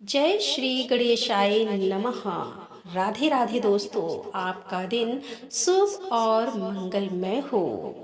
जय श्री गणेशाय नमः। राधे राधे दोस्तों, आपका दिन शुभ और मंगलमय हो।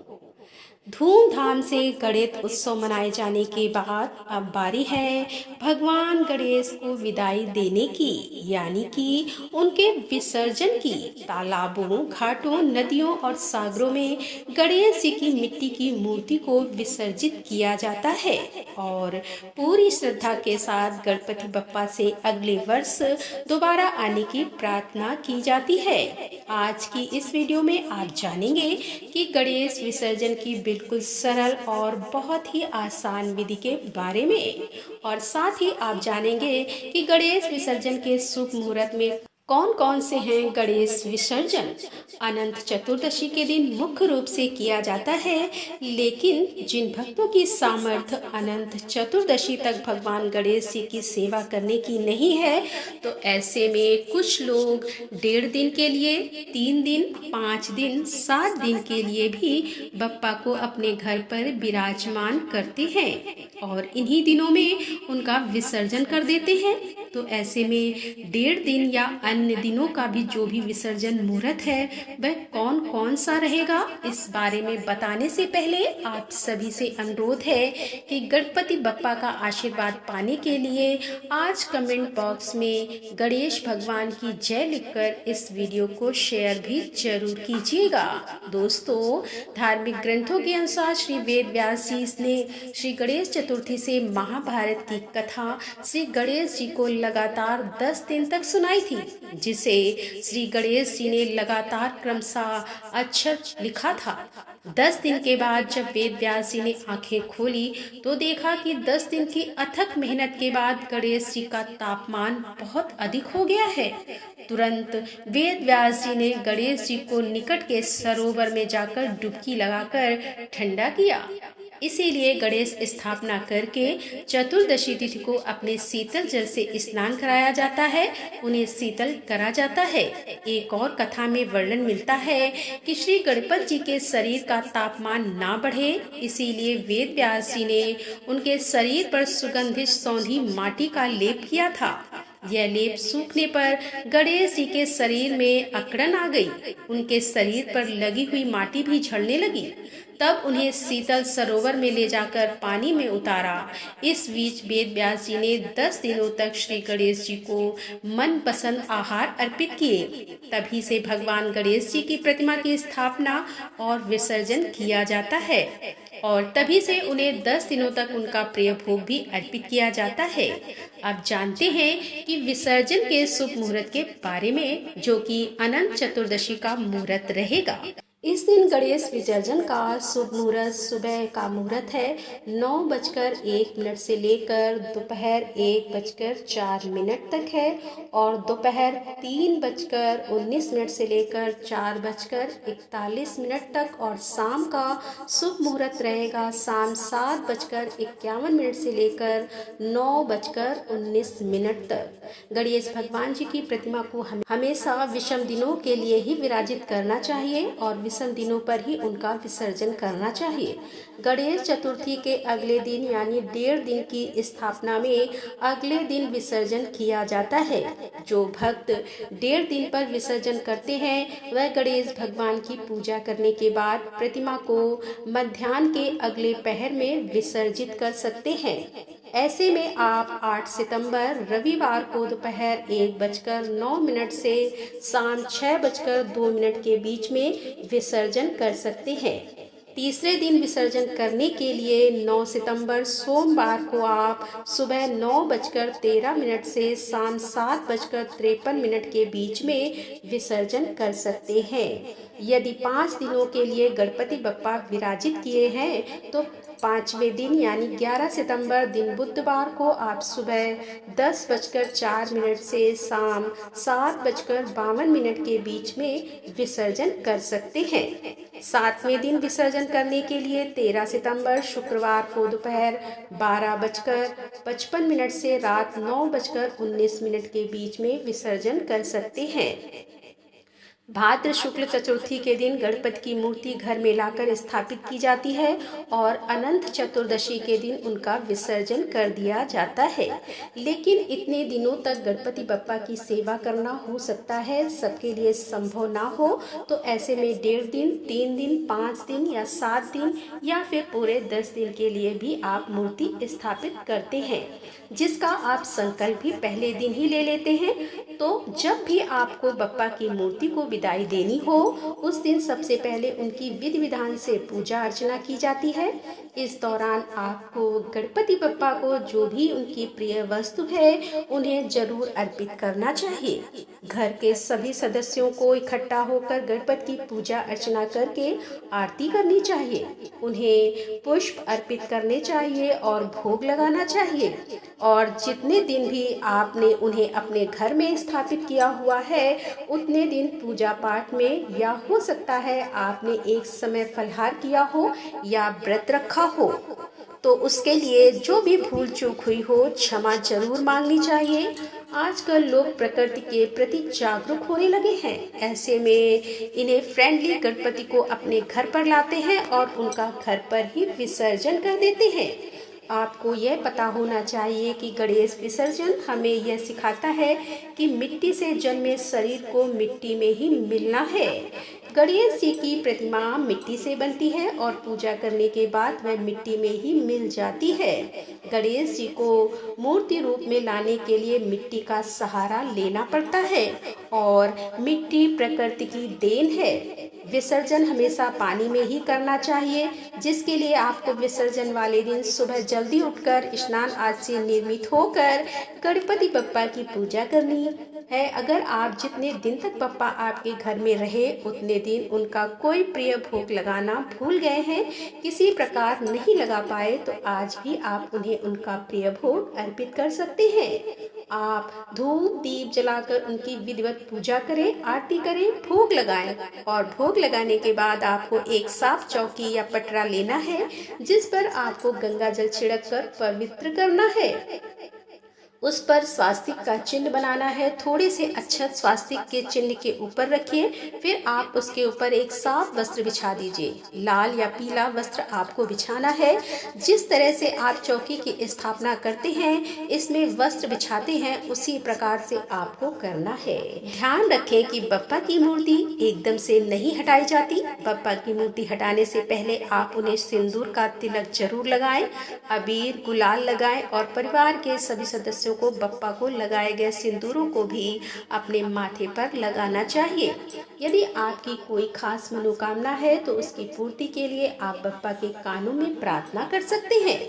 धूमधाम से गणेश उत्सव मनाए जाने के बाद अब बारी है भगवान गणेश को विदाई देने की, यानी कि उनके विसर्जन की। तालाबों, घाटों, नदियों और सागरों में गणेश जी की मिट्टी की मूर्ति को विसर्जित किया जाता है और पूरी श्रद्धा के साथ गणपति बप्पा से अगले वर्ष दोबारा आने की प्रार्थना की जाती है। आज की इस वीडियो में आप जानेंगे कि गणेश विसर्जन की बिल्कुल सरल और बहुत ही आसान विधि के बारे में, और साथ ही आप जानेंगे कि गणेश विसर्जन के शुभ मुहूर्त में कौन कौन से हैं गणेश विसर्जन। अनंत चतुर्दशी के दिन मुख्य रूप से किया जाता है, लेकिन जिन भक्तों की सामर्थ्य अनंत चतुर्दशी तक भगवान गणेश जी की सेवा करने की नहीं है, तो ऐसे में कुछ लोग 1.5 दिन के लिए, 3 दिन, 5 दिन, 7 दिन के लिए भी बप्पा को अपने घर पर विराजमान करते हैं और इन्हीं दिनों में उनका विसर्जन कर देते हैं। तो ऐसे में 1.5 दिन या अन्य दिनों का भी जो भी विसर्जन मुहूर्त है वह कौन कौन सा रहेगा, इस बारे में बताने से पहले आप सभी से अनुरोध है कि गणपति बप्पा का आशीर्वाद पाने के लिए आज कमेंट बॉक्स में गणेश भगवान की जय लिखकर इस वीडियो को शेयर भी जरूर कीजिएगा। दोस्तों, धार्मिक ग्रंथों के अनुसार श्री वेद व्यास जी ने श्री गणेश चतुर्थी से महाभारत की कथा श्री गणेश जी को लगातार 10 दिन तक सुनाई थी, जिसे श्री गणेश जी ने लगातार क्रमशः अक्षर लिखा था। 10 दिन के बाद जब वेद व्यास जी ने आंखें खोली तो देखा कि 10 दिन की अथक मेहनत के बाद गणेश जी का तापमान बहुत अधिक हो गया है। तुरंत वेद व्यास जी ने गणेश जी को निकट के सरोवर में जाकर डुबकी लगाकर ठंडा किया। इसीलिए गणेश स्थापना करके चतुर्दशी तिथि को अपने शीतल जल से स्नान कराया जाता है, उन्हें शीतल करा जाता है। एक और कथा में वर्णन मिलता है कि श्री गणपति जी के शरीर का तापमान ना बढ़े, इसीलिए वेद व्यास जी ने उनके शरीर पर सुगंधित सौंधी माटी का लेप किया था। यह लेप सूखने पर गणेश जी के शरीर में अकड़न आ गई, उनके शरीर पर लगी हुई माटी भी झड़ने लगी। तब उन्हें शीतल सरोवर में ले जाकर पानी में उतारा। इस बीच वेद व्यास जी ने 10 दिनों तक श्री गणेश जी को मनपसंद आहार अर्पित किए। तभी से भगवान गणेश जी की प्रतिमा की स्थापना और विसर्जन किया जाता है और तभी से उन्हें 10 दिनों तक उनका प्रिय भोग भी अर्पित किया जाता है। अब जानते हैं कि विसर्जन के शुभ मुहूर्त के बारे में, जो कि अनंत चतुर्दशी का मुहूर्त रहेगा। इस दिन गणेश विसर्जन का शुभ मुहूर्त सुबह का मुहूर्त है 9:01 से लेकर दोपहर 1:04 तक है और दोपहर 3:19 से लेकर 4:41 तक, और शाम का शुभ मुहूर्त रहेगा शाम 7:51 से लेकर 9:19 तक। गणेश भगवान जी की प्रतिमा को हमेशा विषम दिनों के लिए ही विराजित करना चाहिए और विषम दिनों पर ही उनका विसर्जन करना चाहिए। गणेश चतुर्थी के अगले दिन यानी 1.5 दिन की स्थापना में अगले दिन विसर्जन किया जाता है। जो भक्त 1.5 दिन पर विसर्जन करते हैं वह गणेश भगवान की पूजा करने के बाद प्रतिमा को मध्याह्न के अगले पहर में विसर्जित कर सकते हैं। ऐसे में आप 8 सितंबर रविवार को दोपहर 1:09 से शाम 6:02 के बीच में विसर्जन कर सकते हैं। तीसरे दिन विसर्जन करने के लिए 9 सितंबर सोमवार को आप सुबह 9:13 से शाम 7:53 के बीच में विसर्जन कर सकते हैं। यदि 5 दिनों के लिए गणपति बप्पा विराजित किए हैं तो 5वें दिन यानी 11 सितंबर दिन बुधवार को आप सुबह 10:04 से शाम 7:52 के बीच में विसर्जन कर सकते हैं। 7वें दिन विसर्जन करने के लिए 13 सितंबर शुक्रवार को दोपहर 12:55 से रात 9:19 के बीच में विसर्जन कर सकते हैं। भाद्र शुक्ल चतुर्थी के दिन गणपति की मूर्ति घर में लाकर स्थापित की जाती है और अनंत चतुर्दशी के दिन उनका विसर्जन कर दिया जाता है। लेकिन इतने दिनों तक गणपति बप्पा की सेवा करना हो सकता है सबके लिए संभव ना हो, तो ऐसे में 1.5 दिन, 3 दिन, 5 दिन या 7 दिन या फिर पूरे 10 दिन के लिए भी आप मूर्ति स्थापित करते हैं, जिसका आप संकल्प भी पहले दिन ही ले लेते हैं। तो जब भी आपको बप्पा की मूर्ति को विदाई देनी हो, उस दिन सबसे पहले उनकी विधि विधान से पूजा अर्चना की जाती है। इस दौरान आपको गणपति बप्पा को जो भी उनकी प्रिय वस्तु है उन्हें जरूर अर्पित करना चाहिए। घर के सभी सदस्यों को इकट्ठा होकर गणपति की पूजा अर्चना करके आरती करनी चाहिए, उन्हें पुष्प अर्पित करने चाहिए और भोग लगाना चाहिए। और जितने दिन भी आपने उन्हें अपने घर में स्थापित किया हुआ है उतने दिन पूजा पाठ में, या हो सकता है आपने एक समय फलाहार किया हो या व्रत रखा हो, तो उसके लिए जो भी भूल चूक हुई हो क्षमा जरूर मांगनी चाहिए। आजकल लोग प्रकृति के प्रति जागरूक होने लगे हैं, ऐसे में इन्हें फ्रेंडली गणपति को अपने घर पर लाते हैं और उनका घर पर ही विसर्जन कर देते हैं। आपको यह पता होना चाहिए कि गणेश विसर्जन हमें यह सिखाता है कि मिट्टी से जन्मे शरीर को मिट्टी में ही मिलना है। गणेश जी की प्रतिमा मिट्टी से बनती है और पूजा करने के बाद वह मिट्टी में ही मिल जाती है। गणेश जी को मूर्ति रूप में लाने के लिए मिट्टी का सहारा लेना पड़ता है और मिट्टी प्रकृति की देन है। विसर्जन हमेशा पानी में ही करना चाहिए, जिसके लिए आपको विसर्जन वाले दिन सुबह जल्दी उठकर स्नान आदि से निर्मित होकर गणपति बप्पा की पूजा करनी है। अगर आप जितने दिन तक बप्पा आपके घर में रहे उतने दिन उनका कोई प्रिय भोग लगाना भूल गए हैं, किसी प्रकार नहीं लगा पाए, तो आज भी आप उन्हें उनका प्रिय भोग अर्पित कर सकते हैं। आप धूप दीप जलाकर उनकी विधिवत पूजा करें, आरती करें, भोग लगाएं और भोग लगाने के बाद आपको एक साफ चौकी या पटरा लेना है, जिस पर आपको गंगा जल छिड़क कर पवित्र करना है। उस पर स्वास्तिक का चिन्ह बनाना है। थोड़े से अक्षत स्वास्तिक के चिन्ह के ऊपर रखिए, फिर आप उसके ऊपर एक साफ वस्त्र बिछा दीजिए। लाल या पीला वस्त्र आपको बिछाना है। जिस तरह से आप चौकी की स्थापना करते हैं, इसमें वस्त्र बिछाते हैं, उसी प्रकार से आपको करना है। ध्यान रखें कि बप्पा की मूर्ति एकदम से नहीं हटाई जाती। बप्पा की मूर्ति हटाने से पहले आप उन्हें सिंदूर का तिलक जरूर लगाएं, अबीर गुलाल लगाएं और परिवार के सभी सदस्यों को बप्पा को लगाए गए सिंदूरों को भी अपने माथे पर लगाना चाहिए। यदि आपकी कोई खास मनोकामना है तो उसकी पूर्ति के लिए आप बप्पा के कानों में प्रार्थना कर सकते हैं।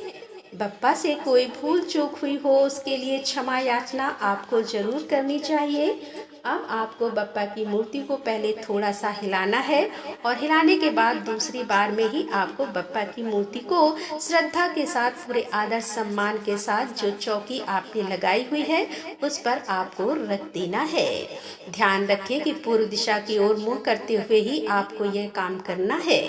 बप्पा से कोई भूल चूक हुई हो उसके लिए क्षमा याचना आपको जरूर करनी चाहिए। अब आपको बप्पा की मूर्ति को पहले थोड़ा सा हिलाना है और हिलाने के बाद दूसरी बार में ही आपको बप्पा की मूर्ति को श्रद्धा के साथ, पूरे आदर सम्मान के साथ जो चौकी आपने लगाई हुई है उस पर आपको रख देना है। ध्यान रखें कि पूर्व दिशा की ओर मुंह करते हुए ही आपको यह काम करना है।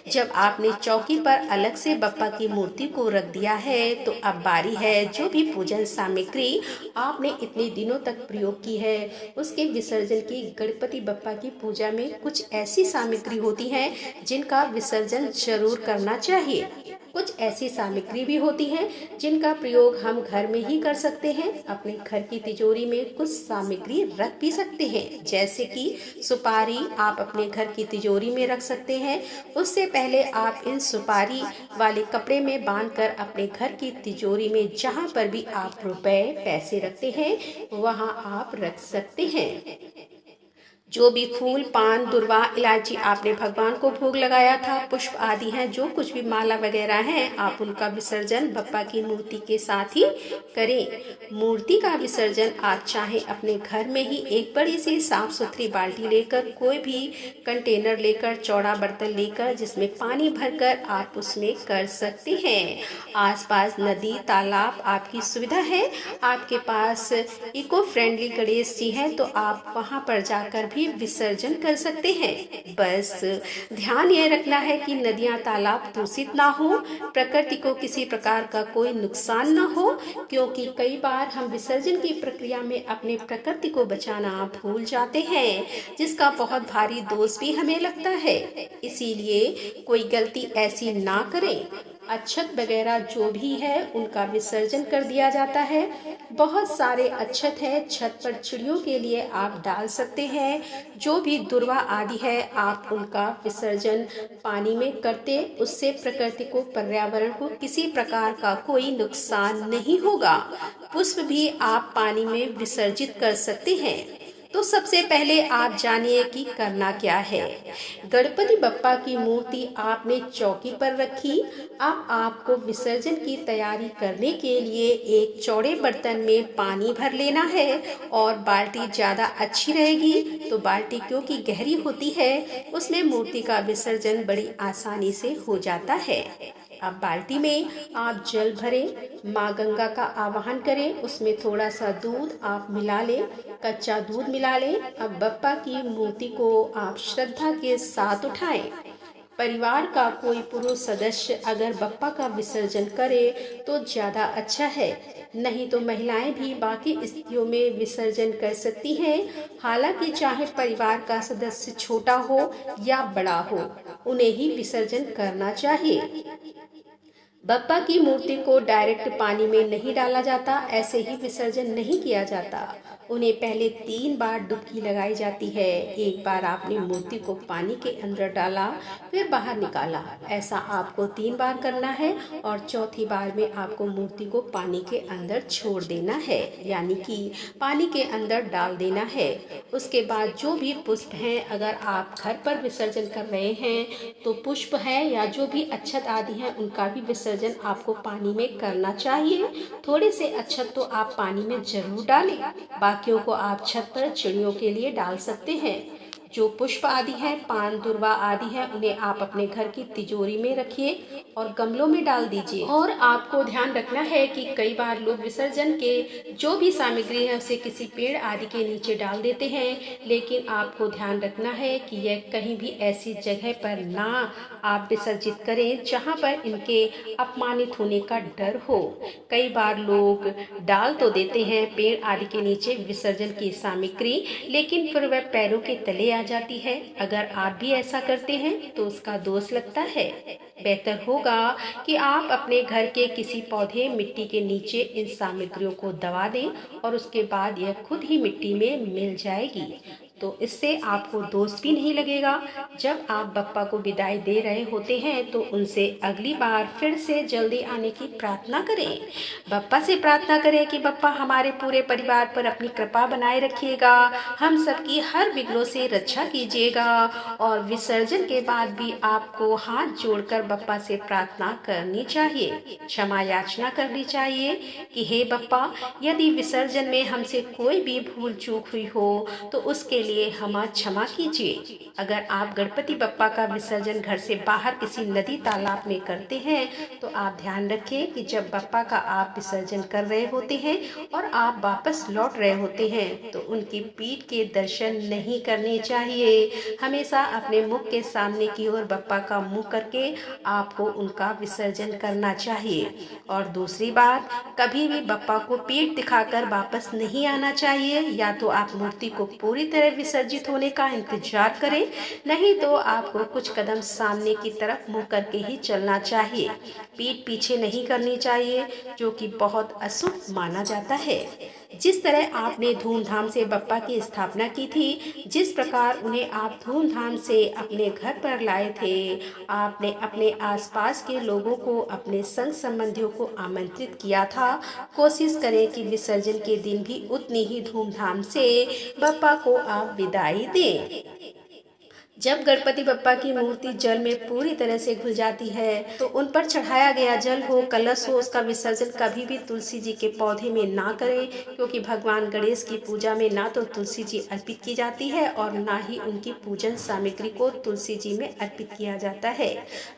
जब आपने चौकी पर अलग से बप्पा की मूर्ति को रख दिया है तो अब बारी है जो भी पूजन सामग्री आपने इतने दिनों तक प्रयोग की है उसके विसर्जन की। गणपति बप्पा की पूजा में कुछ ऐसी सामग्री होती हैं जिनका विसर्जन जरूर करना चाहिए। कुछ ऐसी सामग्री भी होती हैं जिनका प्रयोग हम घर में ही कर सकते हैं। अपने घर की तिजोरी में कुछ सामग्री रख भी सकते हैं, जैसे कि सुपारी आप अपने घर की तिजोरी में रख सकते हैं। उससे पहले आप इन सुपारी वाले कपड़े में बांधकर अपने घर की तिजोरी में जहां पर भी आप रुपए पैसे रखते हैं वहां आप रख सकते हैं। जो भी फूल, पान, दुर्वा, इलायची आपने भगवान को भोग लगाया था, पुष्प आदि हैं, जो कुछ भी माला वगैरह हैं, आप उनका विसर्जन बप्पा की मूर्ति के साथ ही करें। मूर्ति का विसर्जन आप चाहे अपने घर में ही एक बड़ी सी साफ सुथरी बाल्टी लेकर, कोई भी कंटेनर लेकर, चौड़ा बर्तन लेकर जिसमें पानी भरकर आप उसमें कर सकते हैं। आसपास नदी, तालाब आपकी सुविधा है। आपके पास इको फ्रेंडली गणेश जी हैं तो आप वहाँ पर जाकर भी भी विसर्जन कर सकते हैं। बस ध्यान यह रखना है कि नदियाँ तालाब दूषित ना हो, प्रकृति को किसी प्रकार का कोई नुकसान ना हो, क्योंकि कई बार हम विसर्जन की प्रक्रिया में अपने प्रकृति को बचाना भूल जाते हैं, जिसका बहुत भारी दोष भी हमें लगता है। इसीलिए कोई गलती ऐसी ना करें। अक्षत वगैरह जो भी है उनका विसर्जन कर दिया जाता है। बहुत सारे अक्षत है, छत पर चिड़ियों के लिए आप डाल सकते हैं। जो भी दुर्वा आदि है आप उनका विसर्जन पानी में करते, उससे प्रकृति को, पर्यावरण को किसी प्रकार का कोई नुकसान नहीं होगा। पुष्प भी आप पानी में विसर्जित कर सकते हैं। तो सबसे पहले आप जानिए कि करना क्या है। गणपति बप्पा की मूर्ति आपने चौकी पर रखी। अब आपको विसर्जन की तैयारी करने के लिए एक चौड़े बर्तन में पानी भर लेना है, और बाल्टी ज़्यादा अच्छी रहेगी। तो बाल्टी क्योंकि गहरी होती है, उसमें मूर्ति का विसर्जन बड़ी आसानी से हो जाता है। अब बाल्टी में आप जल भरें, माँ गंगा का आवाहन करें, उसमें थोड़ा सा दूध आप मिला लें, कच्चा दूध मिला लें। अब बप्पा की मूर्ति को आप श्रद्धा के साथ उठाएं। परिवार का कोई पुरुष सदस्य अगर बप्पा का विसर्जन करे तो ज़्यादा अच्छा है, नहीं तो महिलाएं भी बाकी स्थितियों में विसर्जन कर सकती हैं। हालांकि चाहे परिवार का सदस्य छोटा हो या बड़ा हो, उन्हें ही विसर्जन करना चाहिए। बप्पा की मूर्ति को डायरेक्ट पानी में नहीं डाला जाता, ऐसे ही विसर्जन नहीं किया जाता। उन्हें पहले 3 बार डुबकी लगाई जाती है। एक बार आपने मूर्ति को पानी के अंदर डाला, फिर बाहर निकाला। ऐसा आपको 3 बार करना है, और चौथी बार में आपको मूर्ति को पानी के अंदर छोड़ देना है, यानी कि पानी के अंदर डाल देना है। उसके बाद जो भी पुष्प हैं, अगर आप घर पर विसर्जन कर रहे हैं तो पुष्प है या जो भी अक्षत आदि हैं उनका भी विसर्जन आपको पानी में करना चाहिए। थोड़े से अक्षत तो आप पानी में जरूर डालें, बाकियों को आप छत पर चिड़ियों के लिए डाल सकते हैं। जो पुष्प आदि हैं, पान दुर्वा आदि हैं, उन्हें आप अपने घर की तिजोरी में रखिए और गमलों में डाल दीजिए। और आपको ध्यान रखना है कि कई बार लोग विसर्जन के जो भी सामग्री है उसे किसी पेड़ आदि के नीचे डाल देते हैं, लेकिन आपको ध्यान रखना है कि यह कहीं भी ऐसी जगह पर ना आप विसर्जित करें जहां पर इनके अपमानित होने का डर हो। कई बार लोग डाल तो देते हैं पेड़ आदि के नीचे विसर्जन की सामग्री, लेकिन फिर वह पैरों के तले आ जाती है। अगर आप भी ऐसा करते हैं तो उसका दोष लगता है। बेहतर होगा कि आप अपने घर के किसी पौधे, मिट्टी के नीचे इन सामग्रियों को दबा दें, और उसके बाद यह खुद ही मिट्टी में मिल जाएगी। तो इससे आपको दोष भी नहीं लगेगा। जब आप बप्पा को विदाई दे रहे होते हैं तो उनसे अगली बार फिर से जल्दी आने की प्रार्थना करें। बप्पा से प्रार्थना करें कि बप्पा हमारे पूरे परिवार पर अपनी कृपा बनाए रखिएगा, हम सबकी हर विघ्नों से रक्षा कीजिएगा। और विसर्जन के बाद भी आपको हाथ जोड़कर बप्पा से प्रार्थना करनी चाहिए, क्षमा याचना करनी चाहिए कि हे बप्पा, यदि विसर्जन में हमसे कोई भी भूल चूक हुई हो तो उसके लिए हमें क्षमा कीजिए। अगर आप गणपति बप्पा का विसर्जन घर से बाहर किसी नदी तालाब में करते हैं तो आप ध्यान रखें कि जब बप्पा का आप विसर्जन कर रहे होते हैं और आप वापस लौट रहे होते हैं तो उनकी पीठ के दर्शन नहीं करने चाहिए। हमेशा अपने मुख के सामने की ओर बप्पा का मुंह करके आपको उनका विसर्जन करना चाहिए। और दूसरी बात, कभी भी बप्पा को पीठ दिखाकर वापस नहीं आना चाहिए। या तो आप मूर्ति को पूरी तरह विसर्जित होने का इंतजार करें, नहीं तो आपको कुछ कदम सामने की तरफ मुंह करके ही चलना चाहिए। पीठ पीछे नहीं करनी चाहिए, जो कि बहुत अशुभ माना जाता है। जिस तरह आपने धूमधाम से बप्पा की स्थापना की थी, जिस प्रकार उन्हें आप धूमधाम से अपने घर पर लाए थे, आपने अपने आसपास के लोगों को, अपने संग संबंधियों को आमंत्रित किया था। कोशिश करें कि विसर्जन के दिन भी उतनी ही धूमधाम से बप्पा को आप विदाई दें। जब गणपति बप्पा की मूर्ति जल में पूरी तरह से घुल जाती है तो उन पर चढ़ाया गया जल हो, कलश हो, उसका विसर्जन कभी भी तुलसी जी के पौधे में ना करें, क्योंकि भगवान गणेश की पूजा में ना तो तुलसी जी अर्पित की जाती है और ना ही उनकी पूजन सामग्री को तुलसी जी में अर्पित किया जाता है।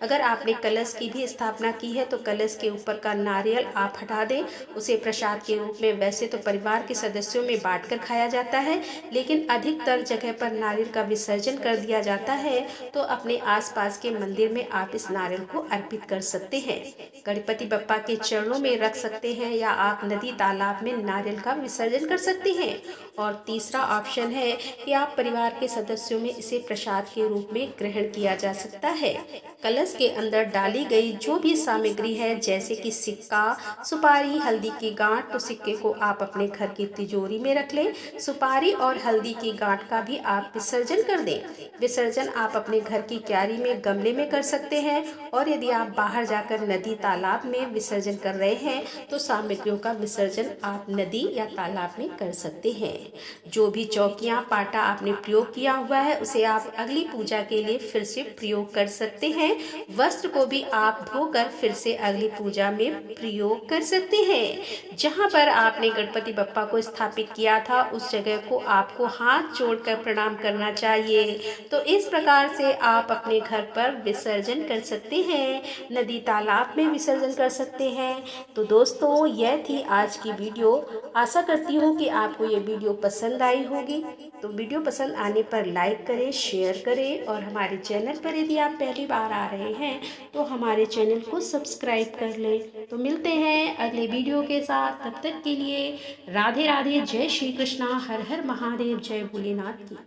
अगर आपने कलश की भी स्थापना की है तो कलश के ऊपर का नारियल आप हटा दें। उसे प्रसाद के रूप में वैसे तो परिवार के सदस्यों में बांटकर खाया जाता है, लेकिन अधिकतर जगह पर नारियल का विसर्जन कर दिया जाता है, तो अपने आसपास के मंदिर में आप इस नारियल को अर्पित कर सकते हैं, गणपति बप्पा के चरणों में रख सकते हैं, या आप नदी तालाब में नारियल का विसर्जन कर सकते हैं। और तीसरा ऑप्शन है कि आप परिवार के सदस्यों में इसे प्रसाद के रूप में ग्रहण किया जा सकता है। कलश के अंदर डाली गई जो भी सामग्री है, जैसे कि सिक्का, सुपारी, हल्दी की गांठ, तो सिक्के को आप अपने घर की तिजोरी में रख लें। सुपारी और हल्दी की गांठ का भी आप विसर्जन कर दें। विसर्जन आप अपने घर की क्यारी में, गमले में कर सकते हैं, और यदि आप बाहर जाकर नदी तालाब में विसर्जन कर रहे हैं तो सामग्रियों का विसर्जन आप नदी या तालाब में कर सकते हैं। जो भी चौकियां, पाटा आपने प्रयोग किया हुआ है उसे आप अगली पूजा के लिए फिर से प्रयोग कर सकते हैं। वस्त्र को भी आप धोकर फिर से अगली पूजा में प्रयोग कर सकते हैं। जहां पर आपने गणपति बप्पा को स्थापित किया था उस जगह को आपको हाथ जोड़कर प्रणाम करना चाहिए। तो इस प्रकार से आप अपने घर पर विसर्जन कर सकते हैं, नदी तालाब में विसर्जन कर सकते हैं। तो दोस्तों, यह थी आज की वीडियो। आशा करती हूँ कि आपको ये वीडियो पसंद आई होगी। तो वीडियो पसंद आने पर लाइक करें, शेयर करें, और हमारे चैनल पर यदि आप पहली बार आ रहे हैं तो हमारे चैनल को सब्सक्राइब कर लें। तो मिलते हैं अगले वीडियो के साथ, तब तक के लिए राधे राधे, जय श्री कृष्णा, हर हर महादेव, जय भोलेनाथ की।